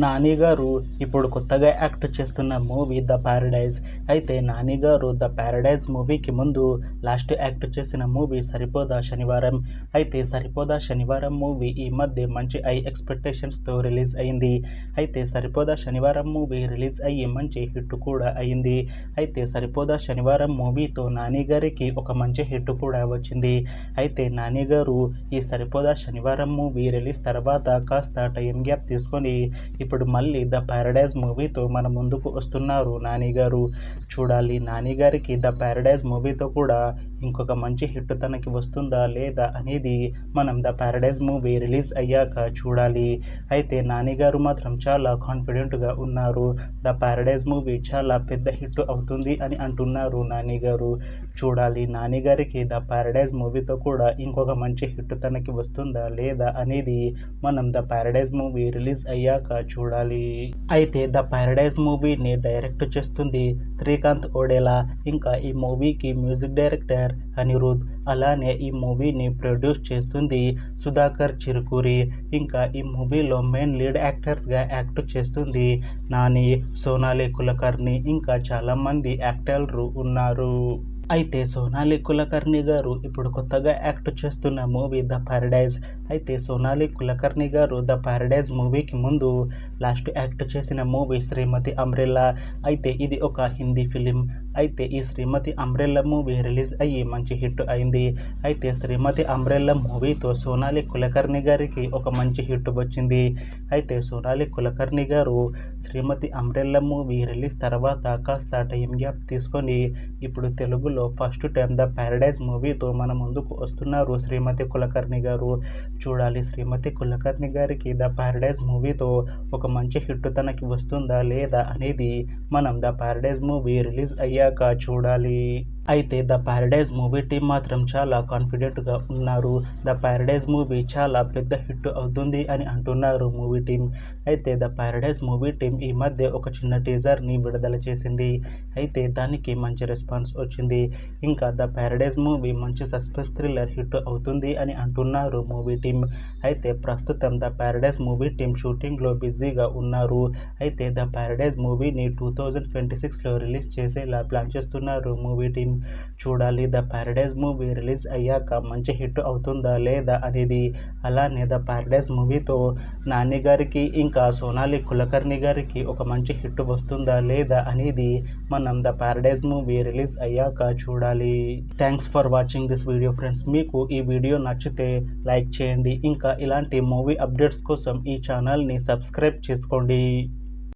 నాని గారు ఇప్పుడు కొత్తగా యాక్ట్ చేస్తున్న మూవీ ద ప్యారడైజ్. అయితే నాని గారు ద ప్యారడైజ్ మూవీకి ముందు లాస్ట్ యాక్ట్ చేసిన మూవీ సరిపోదా శనివారం. అయితే సరిపోదా శనివారం మూవీ ఈ మధ్య మంచి ఎక్స్పెక్టేషన్స్తో రిలీజ్ అయింది. అయితే సరిపోదా శనివారం మూవీ రిలీజ్ అయ్యి మంచి హిట్ కూడా అయింది. అయితే సరిపోదా శనివారం మూవీతో నాని గారికి ఒక మంచి హిట్ కూడా వచ్చింది. అయితే నాని గారు ఈ సరిపోదా శనివారం మూవీ రిలీజ్ తర్వాత కాస్త టైం గ్యాప్ తీసుకొని ఇప్పుడు మళ్ళీ ద ప్యారడైజ్ మూవీతో మన ముందుకు వస్తున్నారు నాని గారు. చూడాలి నాని గారికి ద ప్యారడైజ్ మూవీతో కూడా ఇంకొక మంచి హిట్ తనకి వస్తుందా లేదా అనేది మనం ద ప్యారడైజ్ మూవీ రిలీజ్ అయ్యాక చూడాలి. అయితే నాని గారు మాత్రం చాలా కాన్ఫిడెంట్గా ఉన్నారు. ద ప్యారడైజ్ మూవీ చాలా పెద్ద హిట్ అవుతుంది అని అంటున్నారు నాని గారు. చూడాలి నాని గారికి ద ప్యారడైజ్ మూవీతో కూడా ఇంకొక మంచి హిట్ తనకి వస్తుందా లేదా అనేది మనం ద ప్యారడైజ్ మూవీ రిలీజ్ అయ్యాక చూడాలి. అయితే ద ప్యారడైజ్ మూవీని డైరెక్ట్ చేస్తుంది శ్రీకాంత్ ఓడేలా. ఇంకా ఈ మూవీకి మ్యూజిక్ డైరెక్టర్ అనిరుద్. అలానే ఈ మూవీని ప్రొడ్యూస్ చేస్తుంది సుధాకర్ చిరుకూరి. ఇంకా ఈ మూవీలో మెయిన్ లీడ్ యాక్టర్స్గా యాక్ట్ చేస్తుంది నాని, సోనాలి కులకర్ణి, ఇంకా చాలామంది యాక్టర్లు ఉన్నారు. అయితే సోనాలి కులకర్ణి గారు ఇప్పుడు కొత్తగా యాక్ట్ చేస్తున్న మూవీ ద ప్యారడైజ్. అయితే సోనాలి కులకర్ణి గారు ద ప్యారడైజ్ మూవీకి ముందు లాస్ట్ యాక్ట్ చేసిన మూవీ శ్రీమతి అంబ్రెల్లా. అయితే ఇది ఒక హిందీ ఫిలిం. అయితే ఈ శ్రీమతి అంబ్రెల్లా మూవీ రిలీజ్ అయ్యి మంచి హిట్ అయింది. అయితే శ్రీమతి అంబ్రెల్లా మూవీతో సోనాలి కులకర్ణి గారికి ఒక మంచి హిట్ వచ్చింది. అయితే సోనాలి కులకర్ణి గారు శ్రీమతి అంబ్రెల్లా మూవీ రిలీజ్ తర్వాత కాస్త టైం గ్యాప్ తీసుకొని ఇప్పుడు తెలుగులో ఫస్ట్ టైం ద ప్యారడైజ్ మూవీతో మన ముందుకు వస్తున్నారు శ్రీమతి కులకర్ణి గారు. చూడాలి శ్రీమతి కులకర్ణి గారికి ద ప్యారడైజ్ మూవీతో ఒక మంచి హిట్ తనకి వస్తుందా లేదా అనేది మనం ద ప్యారడైజ్ మూవీ రిలీజ్ అయ్యాక చూడాలి. అయితే ద ప్యారడైజ్ మూవీ టీం మాత్రం చాలా కాన్ఫిడెంట్గా ఉన్నారు. ద ప్యారడైజ్ మూవీ చాలా పెద్ద హిట్ అవుతుంది అని అంటున్నారు మూవీ టీం. అయితే ద ప్యారడైజ్ మూవీ టీం ఈ మధ్య ఒక చిన్న టీజర్ని విడుదల చేసింది. అయితే దానికి మంచి రెస్పాన్స్ వచ్చింది. ఇంకా ద ప్యారడైజ్ మూవీ మంచి సస్పెన్స్ థ్రిల్లర్ హిట్ అవుతుంది అని అంటున్నారు మూవీ టీం. అయితే ప్రస్తుతం ద ప్యారడైజ్ మూవీ టీం షూటింగ్లో బిజీగా ఉన్నారు. అయితే ద ప్యారడైజ్ మూవీని 2026లో రిలీజ్ చేసేలా ప్లాన్ చేస్తున్నారు మూవీ టీం. చూడాలి ద ప్యారడైజ్ మూవీ రిలీజ్ అయ్యాక మంచి హిట్ అవుతుందా లేదా అనేది. అలానే ద ప్యారడైజ్ మూవీతో నాని గారికి ఇంకా సోనాలి కులకర్ణి గారికి ఒక మంచి హిట్ వస్తుందా లేదా అనేది మనం ద ప్యారడైజ్ మూవీ రిలీజ్ అయ్యాక చూడాలి. Thanks for watching this video friends. మీకు ఈ వీడియో నచ్చితే లైక్ చేయండి. ఇంకా ఇలాంటి మూవీ అప్డేట్స్ కోసం ఈ ఛానల్ని సబ్స్క్రైబ్ చేసుకోండి.